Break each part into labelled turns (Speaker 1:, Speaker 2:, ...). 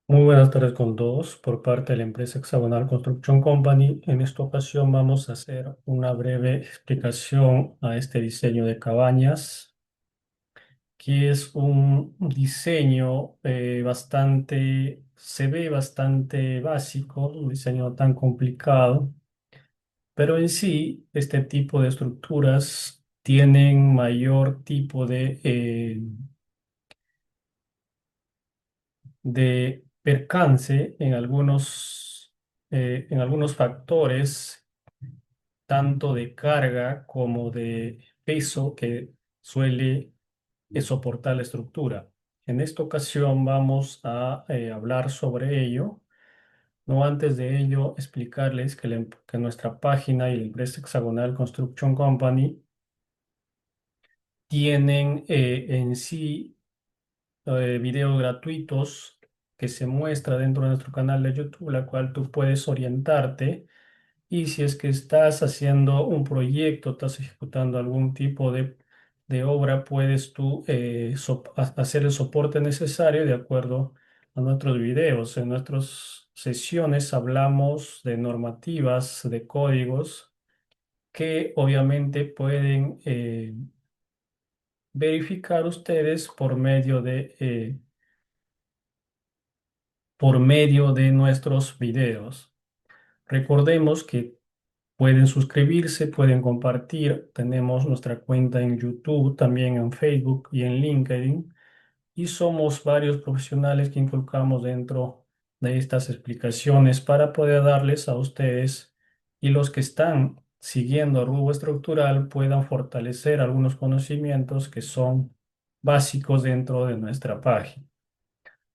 Speaker 1: Muy buenas tardes con todos por parte de la empresa Hexagonal Construction Company. En esta ocasión vamos a hacer una breve explicación a este diseño de cabañas, que es un diseño se ve bastante básico, un diseño no tan complicado, pero en sí este tipo de estructuras tienen mayor tipo de percance en algunos factores, tanto de carga como de peso que suele soportar la estructura. En esta ocasión vamos a hablar sobre ello. No antes de ello, explicarles que nuestra página y la empresa Hexagonal Construction Company tienen en sí videos gratuitos que se muestra dentro de nuestro canal de YouTube, la cual tú puedes orientarte. Y si es que estás haciendo un proyecto, estás ejecutando algún tipo de obra, puedes tú hacer el soporte necesario de acuerdo a nuestros videos. En nuestras sesiones hablamos de normativas, de códigos que obviamente pueden verificar ustedes por medio de nuestros videos. Recordemos que pueden suscribirse, pueden compartir. Tenemos nuestra cuenta en YouTube, también en Facebook y en LinkedIn. Y somos varios profesionales que inculcamos dentro de estas explicaciones para poder darles a ustedes y los que están siguiendo Rubo Estructural puedan fortalecer algunos conocimientos que son básicos dentro de nuestra página.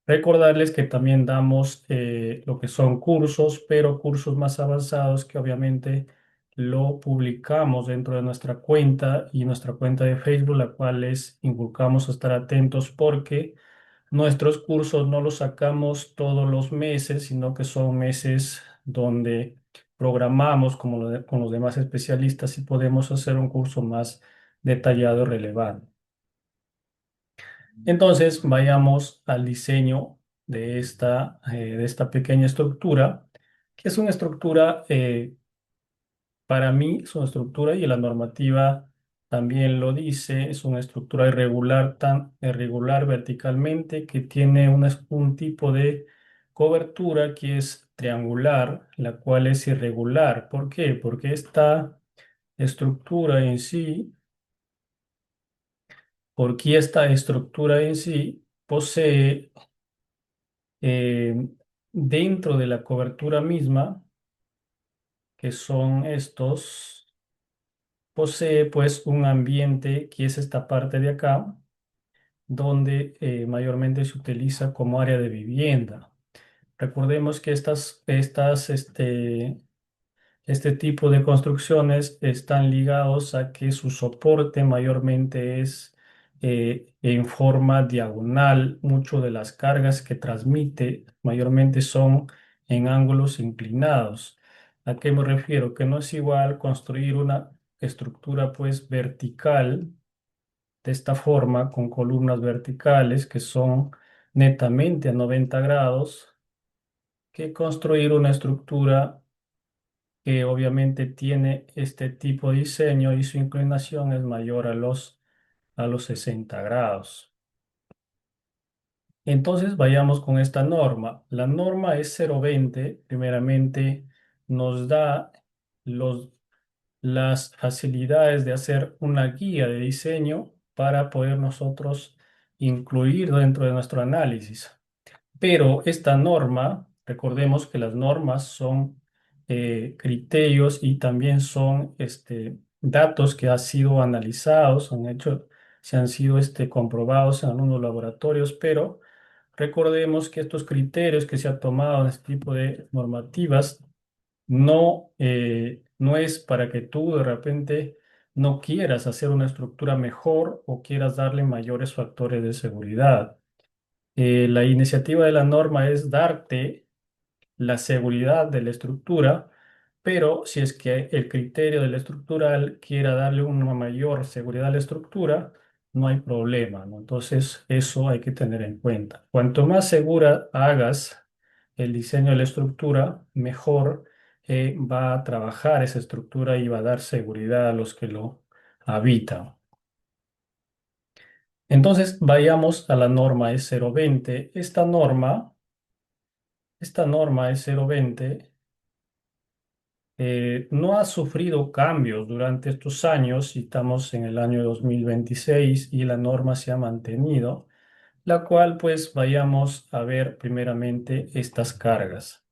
Speaker 1: Recordarles que también damos lo que son cursos, pero cursos más avanzados que obviamente lo publicamos dentro de nuestra cuenta y nuestra cuenta de Facebook, la cual les inculcamos a estar atentos porque nuestros cursos no los sacamos todos los meses, sino que son meses donde programamos con los demás especialistas y podemos hacer un curso más detallado y relevante. Entonces, vayamos al diseño de esta pequeña estructura, que es una estructura, para mí, es una estructura y la normativa también lo dice, es una estructura irregular, tan irregular verticalmente, que tiene un tipo de cobertura que es triangular, la cual es irregular. ¿Por qué? Porque estructura en sí, porque esta estructura en sí posee eh, dentro de la cobertura misma, que son estos, posee pues un ambiente que es esta parte de acá, donde mayormente se utiliza como área de vivienda. Recordemos que este tipo de construcciones están ligados a que su soporte mayormente es en forma diagonal. Mucho de las cargas que transmite mayormente son en ángulos inclinados. ¿A qué me refiero? Que no es igual construir una estructura pues vertical de esta forma con columnas verticales que son netamente a 90 grados que construir una estructura que obviamente tiene este tipo de diseño y su inclinación es mayor a los 60 grados. Entonces vayamos con esta norma. La norma es 020. Primeramente nos da los, las facilidades de hacer una guía de diseño para poder nosotros incluir dentro de nuestro análisis. Pero esta norma, recordemos que las normas son criterios y también son datos que han sido analizados, se han sido comprobados en algunos laboratorios, pero recordemos que estos criterios que se han tomado en este tipo de normativas no es para que tú de repente no quieras hacer una estructura mejor o quieras darle mayores factores de seguridad. La iniciativa de la norma es darte la seguridad de la estructura, pero si es que el criterio de la estructural quiera darle una mayor seguridad a la estructura, no hay problema, ¿no? Entonces, eso hay que tener en cuenta. Cuanto más segura hagas el diseño de la estructura, mejor va a trabajar esa estructura y va a dar seguridad a los que lo habitan. Entonces, vayamos a la norma E020. Esta norma E020 no ha sufrido cambios durante estos años y estamos en el año 2026 y la norma se ha mantenido, la cual pues vayamos a ver primeramente estas cargas.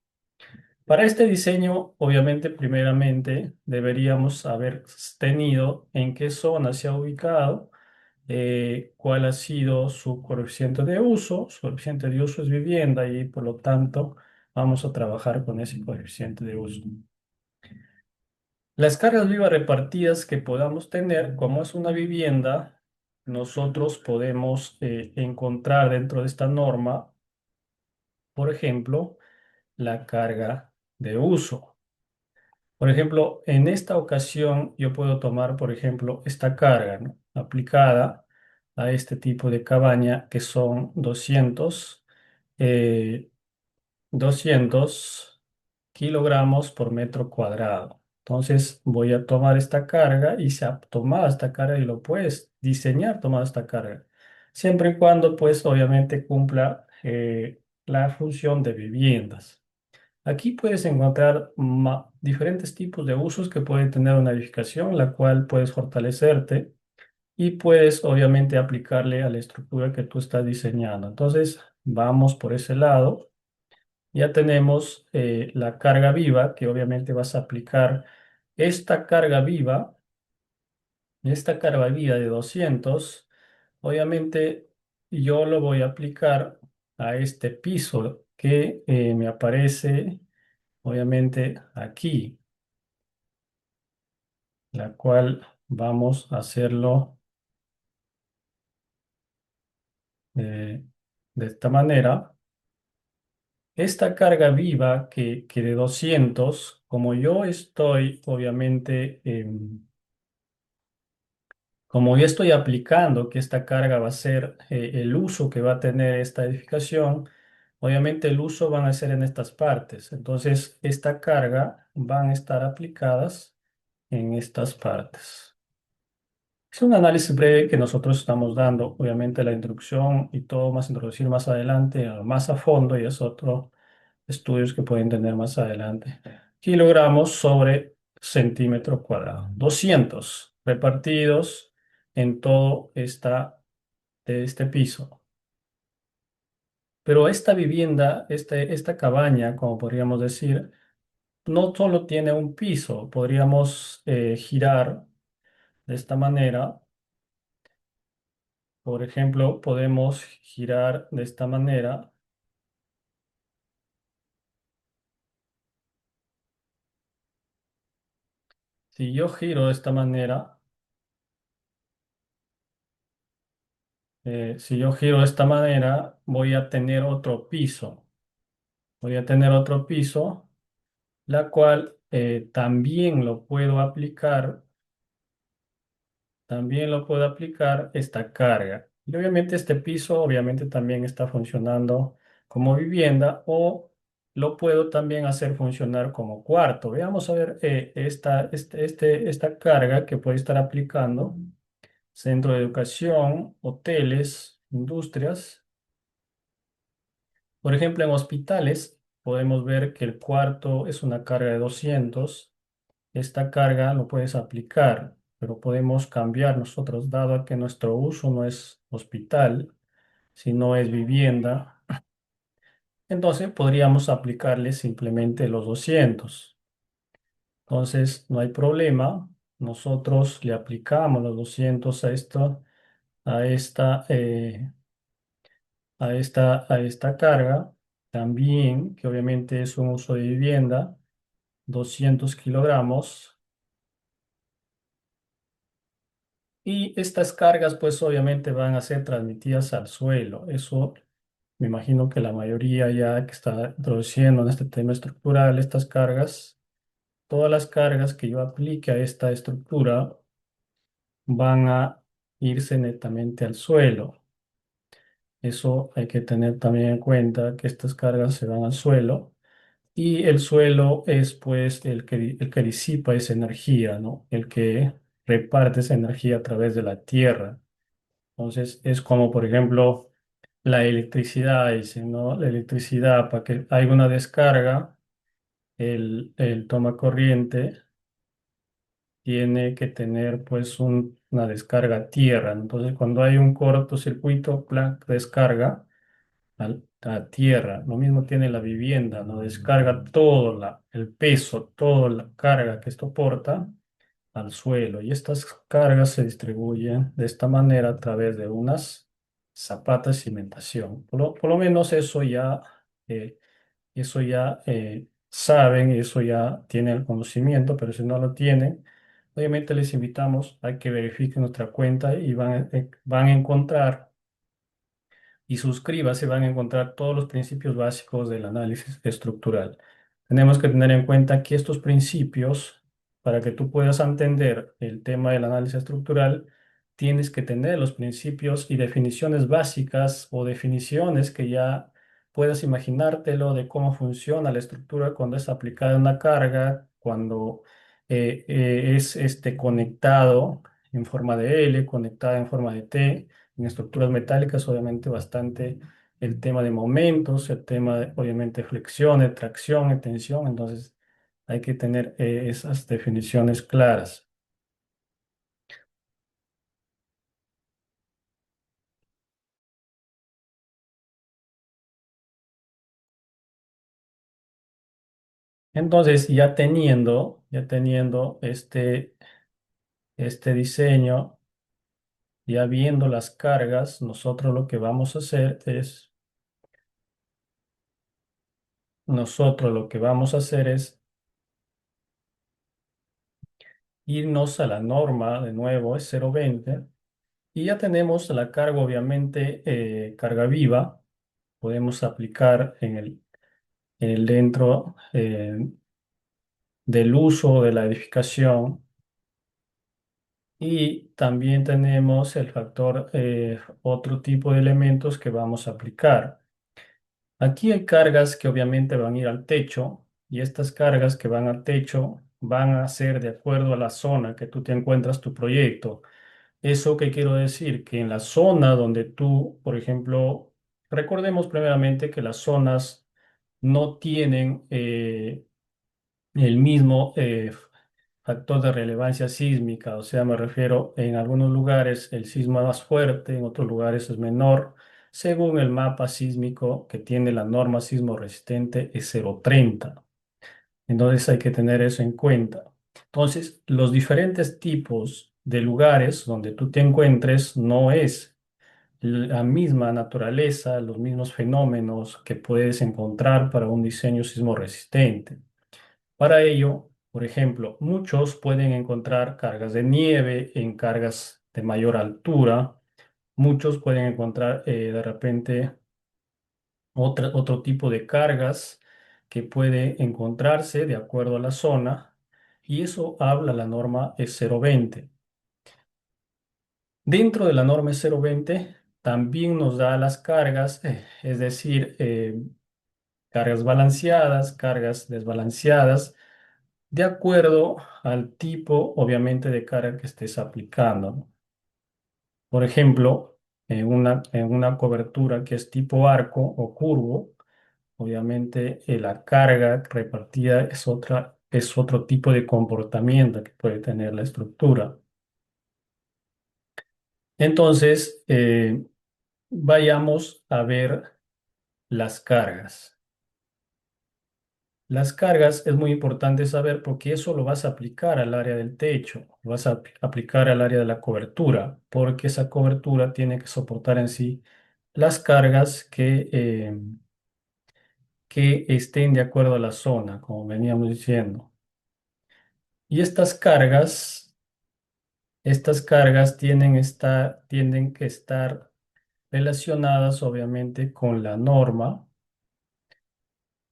Speaker 1: Para este diseño, obviamente, primeramente deberíamos haber tenido en qué zona se ha ubicado, cuál ha sido su coeficiente de uso. Su coeficiente de uso es vivienda y por lo tanto vamos a trabajar con ese coeficiente de uso. Las cargas vivas repartidas que podamos tener, como es una vivienda, nosotros podemos encontrar dentro de esta norma, por ejemplo, la carga de uso. Por ejemplo, en esta ocasión yo puedo tomar, por ejemplo, esta carga, ¿no?, aplicada a este tipo de cabaña que son 200 kilogramos por metro cuadrado. Entonces voy a tomar esta carga y se ha tomado esta carga y lo puedes diseñar tomando esta carga, siempre y cuando pues obviamente cumpla la función de viviendas. Aquí puedes encontrar diferentes tipos de usos que puede tener una edificación, la cual puedes fortalecerte y puedes obviamente aplicarle a la estructura que tú estás diseñando. Entonces vamos por ese lado. Ya tenemos la carga viva, que obviamente vas a aplicar esta carga viva, de 200. Obviamente yo lo voy a aplicar a este piso que me aparece, obviamente aquí, la cual vamos a hacerlo eh, de esta manera. Esta carga viva que de 200, como yo estoy obviamente como yo estoy aplicando que esta carga va a ser el uso que va a tener esta edificación, obviamente el uso van a ser en estas partes. Entonces, esta carga van a estar aplicadas en estas partes. Es un análisis breve que nosotros estamos dando. Obviamente la introducción y todo más introducir más adelante, más a fondo, y es otro estudios que pueden tener más adelante. Kilogramos sobre centímetro cuadrado. 200 repartidos en todo este piso. Pero esta vivienda, esta cabaña, como podríamos decir, no solo tiene un piso. Podríamos girar de esta manera. Por ejemplo, podemos girar de esta manera. Si yo giro de esta manera, si yo giro de esta manera, voy a tener otro piso. Voy a tener otro piso, la cual también lo puedo aplicar esta carga. Y obviamente este piso obviamente también está funcionando como vivienda o lo puedo también hacer funcionar como cuarto. Veamos a ver esta carga que puede estar aplicando. Centro de educación, hoteles, industrias. Por ejemplo, en hospitales podemos ver que el cuarto es una carga de 200. Esta carga lo puedes aplicar, pero podemos cambiar nosotros, dado que nuestro uso no es hospital, sino es vivienda. Entonces podríamos aplicarle simplemente los 200. Entonces no hay problema. Nosotros le aplicamos los 200 a esta, eh, a esta carga, también, que obviamente es un uso de vivienda, 200 kilogramos. Y estas cargas, pues obviamente van a ser transmitidas al suelo. Eso me imagino que la mayoría ya que está introduciendo en este tema estructural, estas cargas, todas las cargas que yo aplique a esta estructura van a irse netamente al suelo. Eso hay que tener también en cuenta que estas cargas se van al suelo y el suelo es pues el que disipa esa energía, ¿no? El que reparte esa energía a través de la tierra. Entonces es como por ejemplo la electricidad, dicen, ¿no? La electricidad, para que haya una descarga, el toma corriente tiene que tener pues una descarga a tierra. Entonces cuando hay un cortocircuito, descarga a tierra. Lo mismo tiene la vivienda, ¿no? Descarga todo el peso, toda la carga que esto porta al suelo. Y estas cargas se distribuyen de esta manera a través de unas zapatas de cimentación. Por lo menos eh, eso ya saben, eso ya tienen el conocimiento, pero si no lo tienen, obviamente les invitamos a que verifiquen nuestra cuenta y van a encontrar y suscriba, se van a encontrar todos los principios básicos del análisis estructural. Tenemos que tener en cuenta que estos principios, para que tú puedas entender el tema del análisis estructural, tienes que tener los principios y definiciones básicas o definiciones que ya puedas imaginártelo de cómo funciona la estructura cuando es aplicada una carga, cuando es conectado en forma de L, conectada en forma de T en estructuras metálicas, obviamente bastante el tema de momentos, el tema de, obviamente, flexión, de tracción, de tensión, entonces hay que tener esas definiciones claras. Entonces, ya teniendo este diseño, ya viendo las cargas, nosotros lo que vamos a hacer es irnos a la norma, de nuevo, es 0,20. Y ya tenemos la carga, obviamente, carga viva. Podemos aplicar en el dentro del uso de la edificación. Y también tenemos el factor, otro tipo de elementos que vamos a aplicar. Aquí hay cargas que obviamente van a ir al techo y estas cargas que van al techo van a ser de acuerdo a la zona que tú te encuentras tu proyecto. ¿Eso qué quiero decir? Que en la zona donde tú, por ejemplo, recordemos primeramente que las zonas no tienen el mismo factor de relevancia sísmica, o sea, me refiero, en algunos lugares el sismo es más fuerte, en otros lugares es menor, según el mapa sísmico que tiene la norma sismo resistente es 0,30. Entonces hay que tener eso en cuenta. Entonces, los diferentes tipos de lugares donde tú te encuentres no es la misma naturaleza, los mismos fenómenos que puedes encontrar para un diseño sismo resistente. Para ello, por ejemplo, muchos pueden encontrar cargas de nieve en cargas de mayor altura, muchos pueden encontrar de repente otro tipo de cargas que puede encontrarse de acuerdo a la zona, y eso habla la norma es 0,20. Dentro de la norma es 0,20 también nos da las cargas, es decir, cargas balanceadas, cargas desbalanceadas, de acuerdo al tipo, obviamente, de carga que estés aplicando, ¿no? Por ejemplo, en una cobertura que es tipo arco o curvo, obviamente la carga repartida es otro tipo de comportamiento que puede tener la estructura. Entonces, vayamos a ver las cargas. Las cargas es muy importante saber porque eso lo vas a aplicar al área del techo, lo vas a aplicar al área de la cobertura, porque esa cobertura tiene que soportar en sí las cargas que estén de acuerdo a la zona, como veníamos diciendo. Y estas cargas tienen que estar relacionadas obviamente con la norma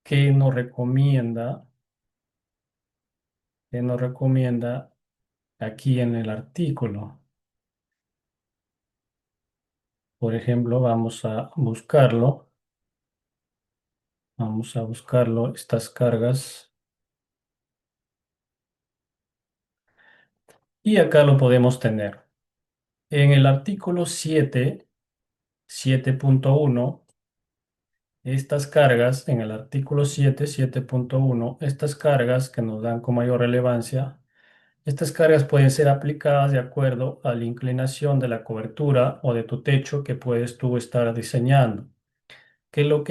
Speaker 1: que nos recomienda, que nos recomienda aquí en el artículo. Por ejemplo, vamos a buscarlo, estas cargas, y acá lo podemos tener. En el artículo 7.1, estas cargas, en el artículo 7.1, estas cargas que nos dan con mayor relevancia, estas cargas pueden ser aplicadas de acuerdo a la inclinación de la cobertura o de tu techo que puedes tú estar diseñando. ¿Qué es lo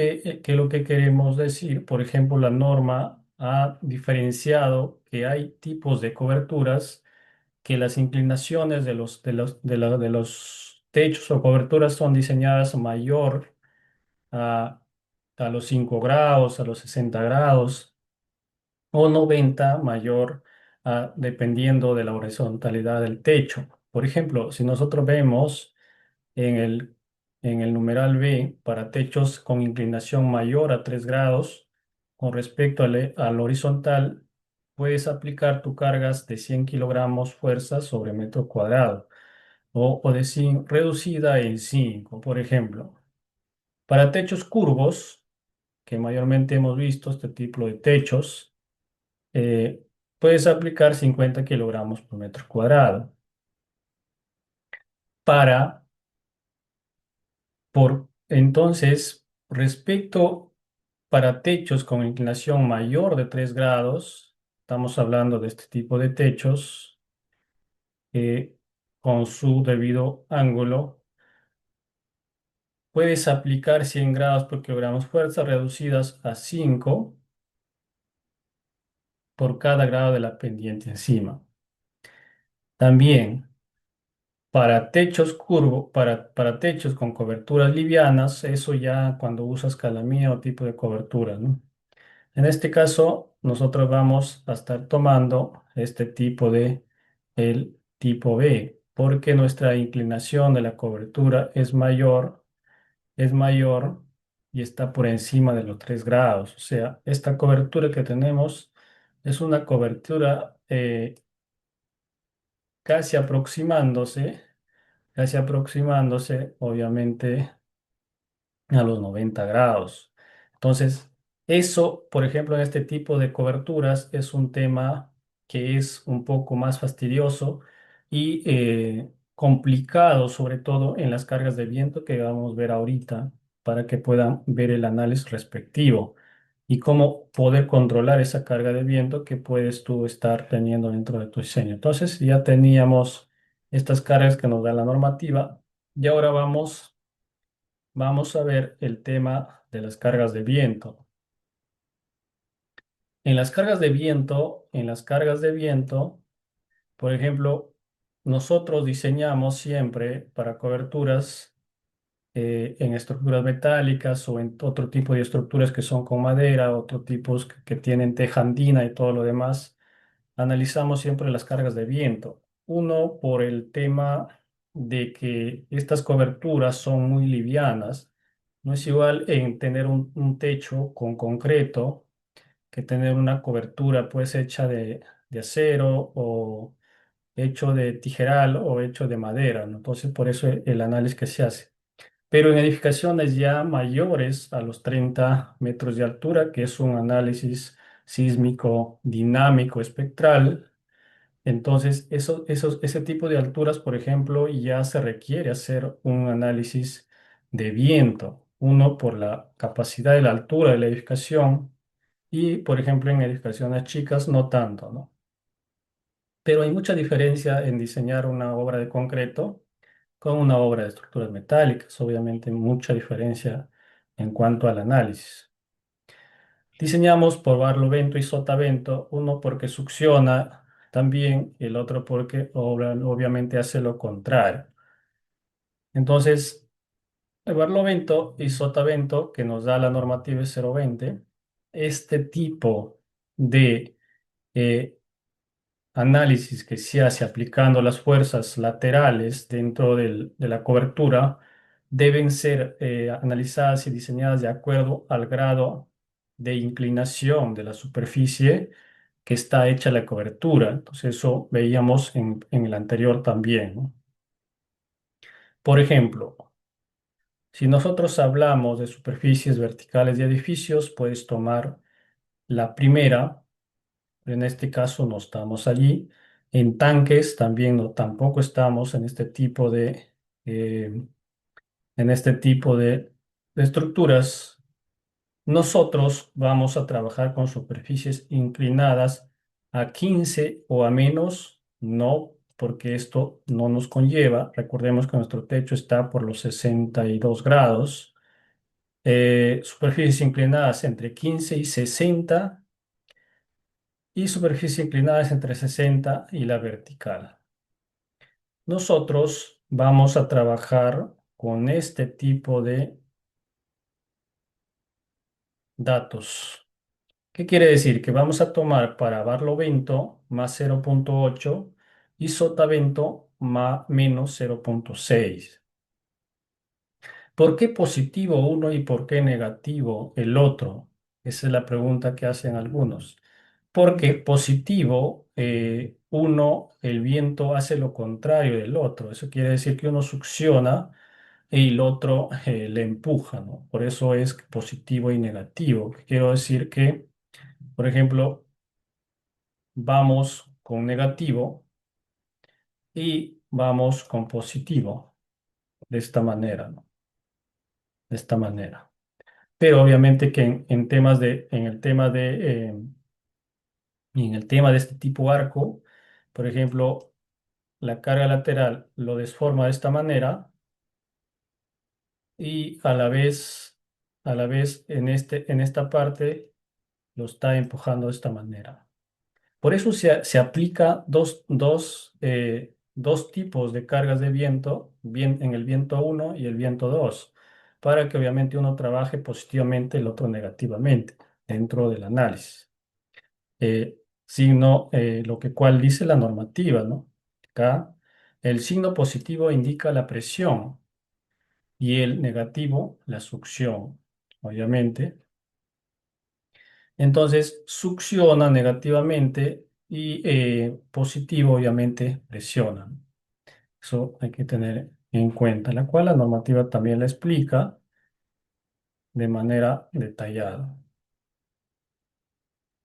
Speaker 1: que queremos decir? Por ejemplo, la norma ha diferenciado que hay tipos de coberturas que las inclinaciones de los techos o coberturas son diseñadas mayor a, a los 5 grados, a los 60 grados o 90 mayor dependiendo de la horizontalidad del techo. Por ejemplo, si nosotros vemos en en el numeral B para techos con inclinación mayor a 3 grados con respecto al horizontal, puedes aplicar tu cargas de 100 kilogramos fuerza sobre metro cuadrado o de reducida en 5, por ejemplo. Para techos curvos, que mayormente hemos visto este tipo de techos, eh, puedes aplicar 50 kilogramos por metro cuadrado. Para, entonces, respecto para techos con inclinación mayor de 3 grados, estamos hablando de este tipo de techos con su debido ángulo, puedes aplicar 100 grados por kilogramo fuerza reducidas a 5 por cada grado de la pendiente encima. También para techos curvos, para techos con coberturas livianas, eso ya cuando usas calamía o tipo de cobertura, ¿no? En este caso, nosotros vamos a estar tomando este tipo el tipo B, porque nuestra inclinación de la cobertura es mayor y está por encima de los 3 grados. O sea, esta cobertura que tenemos es una cobertura casi aproximándose, casi aproximándose, obviamente a los 90 grados. Entonces, eso, por ejemplo, en este tipo de coberturas es un tema que es un poco más fastidioso y complicado, sobre todo en las cargas de viento que vamos a ver ahorita, para que puedan ver el análisis respectivo y cómo poder controlar esa carga de viento que puedes tú estar teniendo dentro de tu diseño. Entonces, ya teníamos estas cargas que nos da la normativa y ahora vamos a ver el tema de las cargas de viento. En las cargas de viento, por ejemplo, nosotros diseñamos siempre para coberturas en estructuras metálicas o en otro tipo de estructuras que son con madera, otro tipos que tienen teja andina y todo lo demás. Analizamos siempre las cargas de viento. Uno, por el tema de que estas coberturas son muy livianas. No es igual en tener un techo con concreto que tener una cobertura pues hecha de acero o hecho de tijeral o hecho de madera, ¿no? Entonces, por eso el análisis que se hace. Pero en edificaciones ya mayores a los 30 metros de altura, que es un análisis sísmico dinámico espectral, entonces, ese tipo de alturas, por ejemplo, ya se requiere hacer un análisis de viento. Uno, por la capacidad de la altura de la edificación y, por ejemplo, en edificaciones chicas, no tanto, ¿no? Pero hay mucha diferencia en diseñar una obra de concreto con una obra de estructuras metálicas. Obviamente, mucha diferencia en cuanto al análisis. Diseñamos por barlovento y sotavento, uno porque succiona también, el otro porque obviamente hace lo contrario. Entonces, el barlovento y sotavento, que nos da la normativa 020, este tipo de eh, análisis que se hace aplicando las fuerzas laterales dentro de la cobertura deben ser analizadas y diseñadas de acuerdo al grado de inclinación de la superficie que está hecha la cobertura. Entonces eso veíamos en el anterior también, ¿no? Por ejemplo, Si nosotros hablamos de superficies verticales de edificios, puedes tomar la primera, pero en este caso no estamos allí. En tanques también no, tampoco estamos eh, en este tipo de estructuras. Nosotros vamos a trabajar con superficies inclinadas a 15 o a menos, no, porque esto no nos conlleva. Recordemos que nuestro techo está por los 62 grados. Superficies inclinadas entre 15 y 60 y superficies inclinadas entre 60 y la vertical. Nosotros vamos a trabajar con este tipo de datos. ¿Qué quiere decir? Que vamos a tomar para barlovento más 0,8 y sotavento más menos 0,6. ¿Por qué positivo uno y por qué negativo el otro? Esa es la pregunta que hacen algunos. Porque positivo, uno, el viento hace lo contrario del otro. Eso quiere decir que uno succiona y el otro le empuja, ¿no? Por eso es positivo y negativo. Quiero decir que, por ejemplo, vamos con negativo y vamos con positivo, de esta manera, ¿no? De esta manera. Pero obviamente que en el tema de este tipo arco, por ejemplo, la carga lateral lo desforma de esta manera y a la vez en esta parte lo está empujando de esta manera. Por eso se aplica dos tipos de cargas de viento, en el viento uno y el viento 2, para que obviamente uno trabaje positivamente, el otro negativamente dentro del análisis. Signo, lo que cual dice la normativa, ¿no? Acá, el signo positivo indica la presión y el negativo la succión, obviamente. Entonces, succiona negativamente y positivo, obviamente, presiona. Eso hay que tener en cuenta, la cual la normativa también la explica de manera detallada.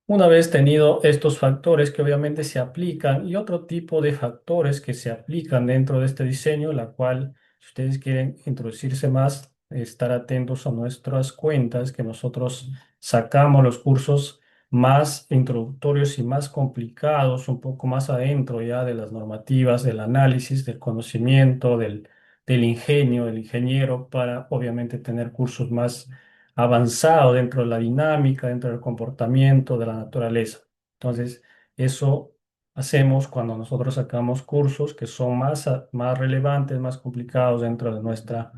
Speaker 1: Una vez tenido estos factores que obviamente se aplican y otro tipo de factores que se aplican dentro de este diseño, la cual, si ustedes quieren introducirse más, estar atentos a nuestras cuentas, que nosotros sacamos los cursos más introductorios y más complicados, un poco más adentro ya de las normativas, del análisis, del conocimiento, del ingenio, del ingeniero, para obviamente tener cursos más avanzado dentro de la dinámica, dentro del comportamiento de la naturaleza. Entonces, eso hacemos cuando nosotros sacamos cursos que son más relevantes, más complicados dentro de nuestra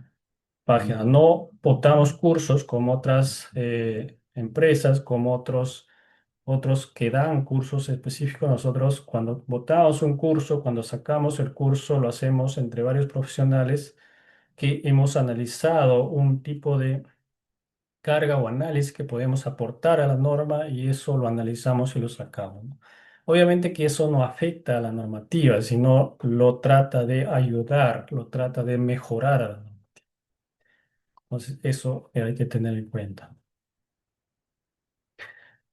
Speaker 1: página. No botamos cursos como otras empresas, como otros que dan cursos específicos. Nosotros cuando botamos un curso, cuando sacamos el curso, lo hacemos entre varios profesionales que hemos analizado un tipo de carga o análisis que podemos aportar a la norma y eso lo analizamos y lo sacamos, ¿no? Obviamente que eso no afecta a la normativa, sino lo trata de ayudar, lo trata de mejorar a la norma. Entonces, eso hay que tener en cuenta.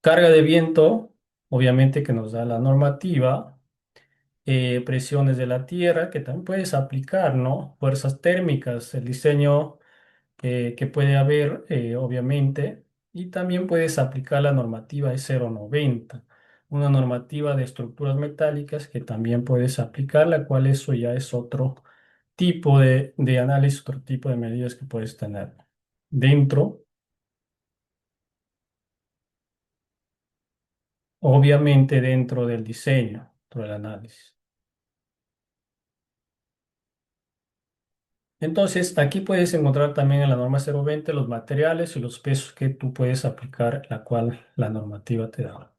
Speaker 1: Carga de viento, obviamente que nos da la normativa, presiones de la tierra, que también puedes aplicar, ¿no? Fuerzas térmicas, el diseño que puede haber, obviamente, y también puedes aplicar la normativa de 0,90, una normativa de estructuras metálicas que también puedes aplicar, la cual eso ya es otro tipo de análisis, otro tipo de medidas que puedes tener dentro, obviamente dentro del diseño, dentro del análisis. Entonces, aquí puedes encontrar también en la norma 0,20 los materiales y los pesos que tú puedes aplicar, la cual la normativa te da.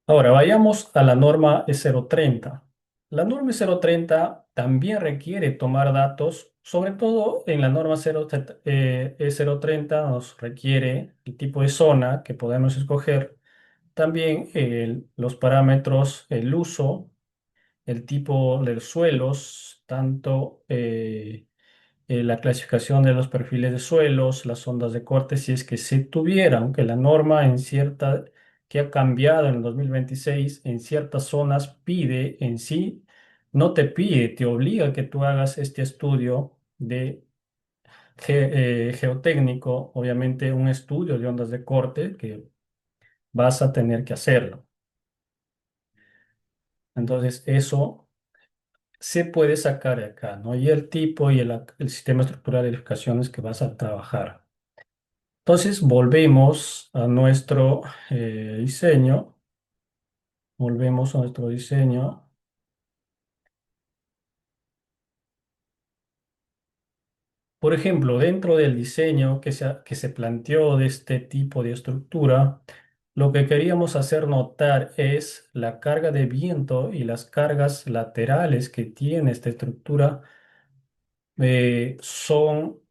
Speaker 1: Ahora, vayamos a la norma E030. La norma E030 también requiere tomar datos, sobre todo en la norma E030 nos requiere el tipo de zona que podemos escoger, también los parámetros, el uso, el tipo de suelos, tanto la clasificación de los perfiles de suelos, las ondas de corte, si es que se tuviera, aunque la norma en cierta, que ha cambiado en el 2026 en ciertas zonas pide en sí, no te pide, te obliga a que tú hagas este estudio de geotécnico, obviamente un estudio de ondas de corte que vas a tener que hacerlo. Entonces, eso se puede sacar de acá, ¿no? Y el tipo y el sistema estructural de edificaciones que vas a trabajar. Entonces, volvemos a nuestro diseño. Volvemos a nuestro diseño. Por ejemplo, dentro del diseño que se planteó de este tipo de estructura, lo que queríamos hacer notar es la carga de viento y las cargas laterales que tiene esta estructura son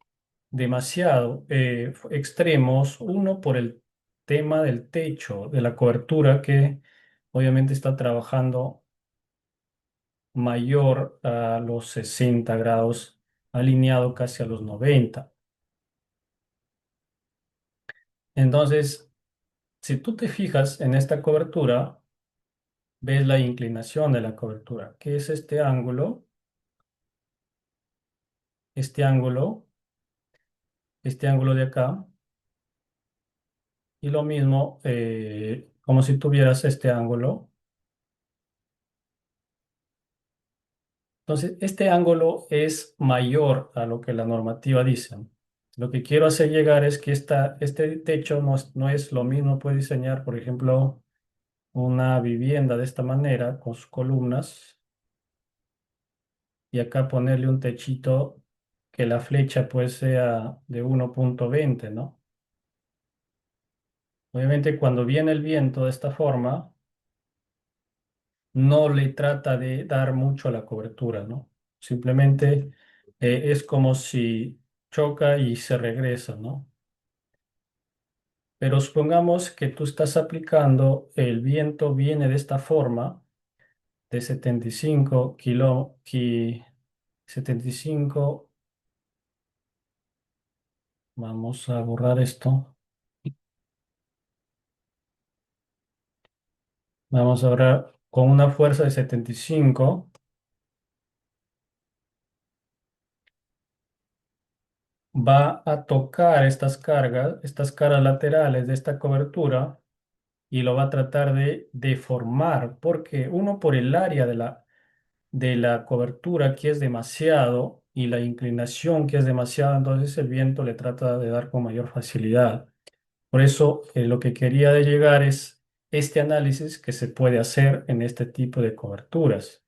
Speaker 1: demasiado extremos. Uno, por el tema del techo, de la cobertura que obviamente está trabajando mayor a los 60 grados, alineado casi a los 90. Entonces, si tú te fijas en esta cobertura, ves la inclinación de la cobertura, que es este ángulo, este ángulo de acá, y lo mismo como si tuvieras este ángulo. Entonces, este ángulo es mayor a lo que la normativa dice. Lo que quiero hacer llegar es que este techo no es lo mismo, puede diseñar, por ejemplo, una vivienda de esta manera, con sus columnas, y acá ponerle un techito que la flecha pues sea de 1,20, ¿no? Obviamente cuando viene el viento de esta forma, no le trata de dar mucho a la cobertura, ¿no? Simplemente es como si choca y se regresa, ¿no? Pero supongamos que tú estás aplicando, el viento viene de esta forma, de 75, vamos a borrar esto, vamos a borrar con una fuerza de 75, va a tocar estas caras laterales de esta cobertura y lo va a tratar de deformar, porque uno por el área de la cobertura que es demasiado y la inclinación que es demasiado, entonces el viento le trata de dar con mayor facilidad. Por eso lo que quería de llegar es este análisis que se puede hacer en este tipo de coberturas.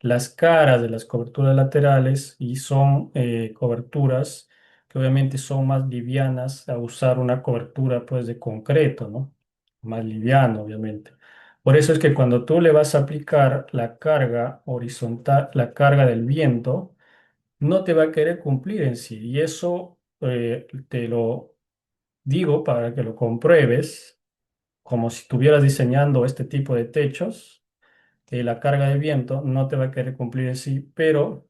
Speaker 1: Las caras de las coberturas laterales y son coberturas que obviamente son más livianas a usar una cobertura pues de concreto, ¿no? Más liviano, obviamente. Por eso es que cuando tú le vas a aplicar la carga horizontal, la carga del viento, no te va a querer cumplir en sí. Y eso te lo digo para que lo compruebes, como si estuvieras diseñando este tipo de techos, la carga de viento no te va a querer cumplir en sí, pero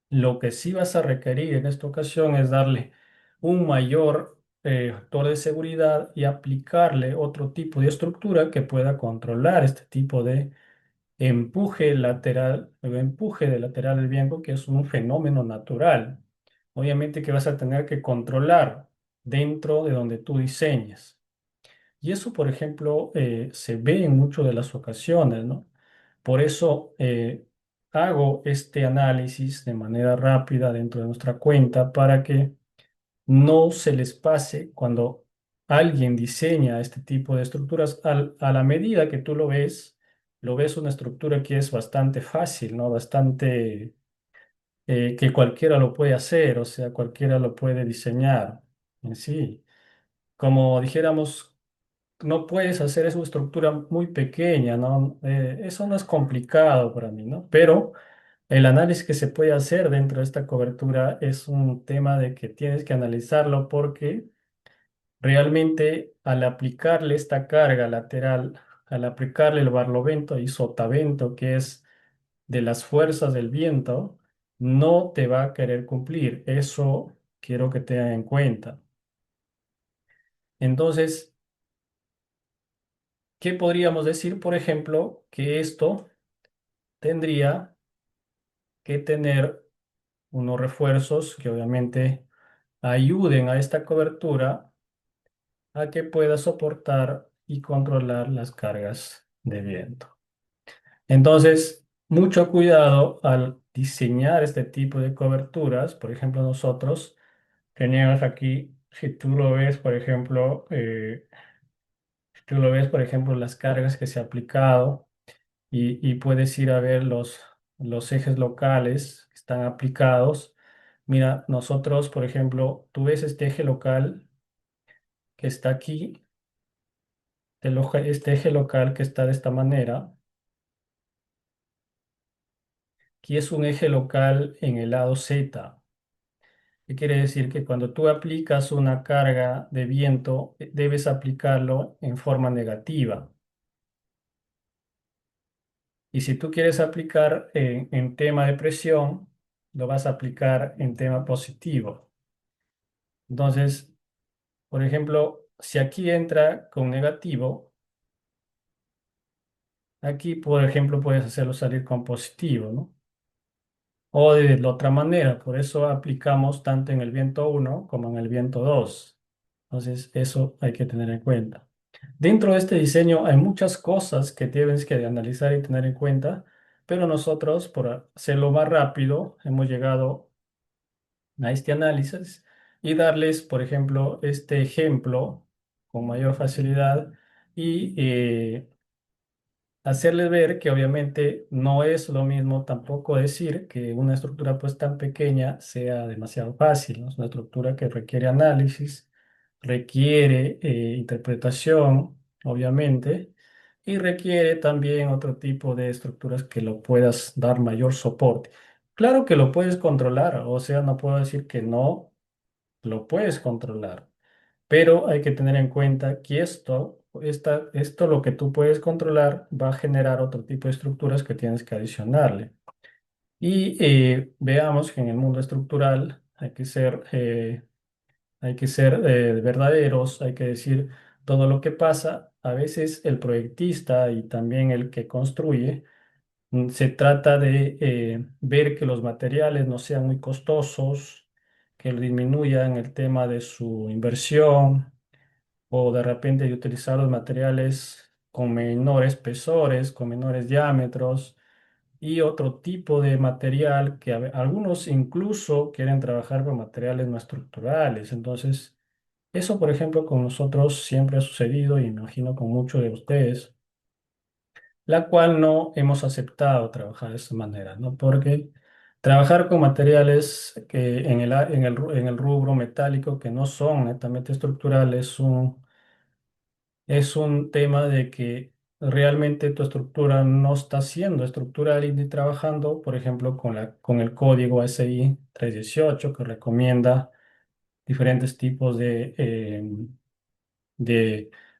Speaker 1: lo que sí vas a requerir en esta ocasión es darle un mayor factor de seguridad y aplicarle otro tipo de estructura que pueda controlar este tipo de empuje lateral, el empuje de lateral del viento, que es un fenómeno natural. Obviamente que vas a tener que controlar dentro de donde tú diseñes. Y eso, por ejemplo, se ve en muchas de las ocasiones, ¿no? Por eso hago este análisis de manera rápida dentro de nuestra cuenta para que no se les pase cuando alguien diseña este tipo de estructuras, a la medida que tú lo ves una estructura que es bastante fácil, ¿no? Bastante que cualquiera lo puede hacer, o sea, cualquiera lo puede diseñar en sí. Como dijéramos, no puedes hacer esa estructura muy pequeña, ¿no? Eso no es complicado para mí, ¿no? Pero el análisis que se puede hacer dentro de esta cobertura es un tema de que tienes que analizarlo porque realmente al aplicarle esta carga lateral, al aplicarle el barlovento y sotavento, que es de las fuerzas del viento, no te va a querer cumplir. Eso quiero que tengan en cuenta. Entonces, ¿qué podríamos decir? Por ejemplo, que esto tendría que tener unos refuerzos que obviamente ayuden a esta cobertura a que pueda soportar y controlar las cargas de viento. Entonces, mucho cuidado al diseñar este tipo de coberturas. Por ejemplo, nosotros teníamos aquí, si tú lo ves, por ejemplo, si tú lo ves, por ejemplo, las cargas que se ha aplicado y puedes ir a ver los ejes locales que están aplicados. Mira, nosotros, por ejemplo, tú ves este eje local que está aquí, este eje local que está de esta manera. Aquí es un eje local en el lado Z. ¿Qué quiere decir? Que cuando tú aplicas una carga de viento, debes aplicarlo en forma negativa. Y si tú quieres aplicar en tema de presión, lo vas a aplicar en tema positivo. Entonces, por ejemplo, si aquí entra con negativo, aquí, por ejemplo, puedes hacerlo salir con positivo, ¿no? O de la otra manera, por eso aplicamos tanto en el viento uno como en el viento 2. Entonces, eso hay que tener en cuenta. Dentro de este diseño hay muchas cosas que tienes que analizar y tener en cuenta, pero nosotros, por hacerlo más rápido, hemos llegado a este análisis y darles, por ejemplo, este ejemplo con mayor facilidad y hacerles ver que obviamente no es lo mismo tampoco decir que una estructura pues tan pequeña sea demasiado fácil, ¿no? Es una estructura que requiere análisis, requiere interpretación, obviamente, y requiere también otro tipo de estructuras que lo puedas dar mayor soporte. Claro que lo puedes controlar, o sea, no puedo decir que no lo puedes controlar, pero hay que tener en cuenta que esto lo que tú puedes controlar va a generar otro tipo de estructuras que tienes que adicionarle. Y veamos que en el mundo estructural hay que ser verdaderos, hay que decir todo lo que pasa. A veces el proyectista y también el que construye, se trata de ver que los materiales no sean muy costosos, que disminuyan el tema de su inversión o de repente de utilizar los materiales con menores espesores, con menores diámetros y otro tipo de material que algunos incluso quieren trabajar con materiales no estructurales. Entonces, eso, por ejemplo, con nosotros siempre ha sucedido y me imagino con muchos de ustedes, la cual no hemos aceptado trabajar de esa manera, ¿no? Porque trabajar con materiales que en el rubro metálico que no son netamente estructurales es un tema de que realmente tu estructura no está siendo estructural y ni trabajando, por ejemplo, con el código ASI 318 que recomienda diferentes tipos de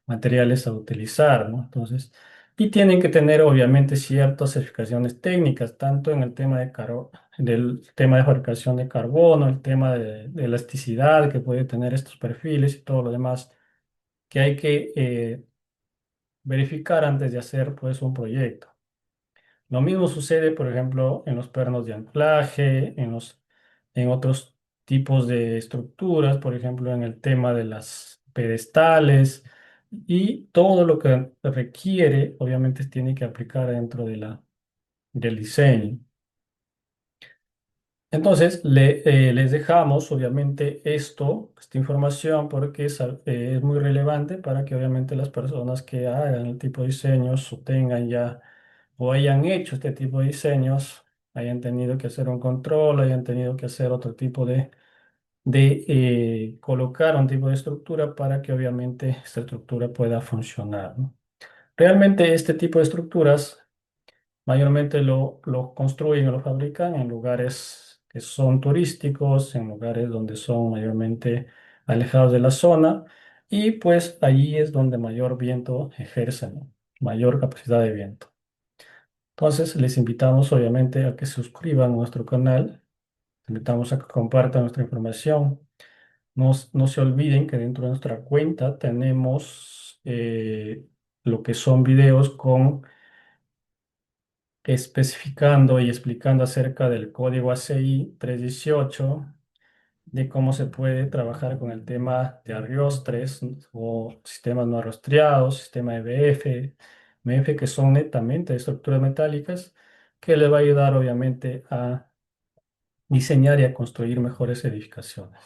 Speaker 1: materiales a utilizar, ¿no? Entonces, y tienen que tener obviamente ciertas certificaciones técnicas, tanto en el tema del tema de fabricación de carbono, el tema de elasticidad que puede tener estos perfiles y todo lo demás que hay que verificar antes de hacer pues un proyecto. Lo mismo sucede, por ejemplo, en los pernos de anclaje, en otros tipos de estructuras, por ejemplo, en el tema de las pedestales y todo lo que requiere, obviamente, tiene que aplicar dentro del diseño. Entonces, les dejamos, obviamente, esta información, porque es muy relevante para que, obviamente, las personas que hagan el tipo de diseños o tengan ya o hayan hecho este tipo de diseños, hayan tenido que hacer un control, hayan tenido que hacer otro tipo de colocar un tipo de estructura para que, obviamente, esta estructura pueda funcionar, ¿no? Realmente, este tipo de estructuras mayormente lo construyen o lo fabrican en lugares que son turísticos, en lugares donde son mayormente alejados de la zona y pues allí es donde mayor viento ejercen, ¿no? Mayor capacidad de viento. Entonces les invitamos obviamente a que se suscriban a nuestro canal Te invitamos a que compartan nuestra información. No se olviden que dentro de nuestra cuenta tenemos lo que son videos con especificando y explicando acerca del código ACI 318, de cómo se puede trabajar con el tema de arrastres o sistemas no arrastreados, sistema EBF, MF, que son netamente de estructuras metálicas, que le va a ayudar obviamente a diseñar y a construir mejores edificaciones.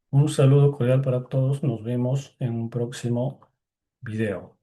Speaker 1: Un saludo cordial para todos. Nos vemos en un próximo video.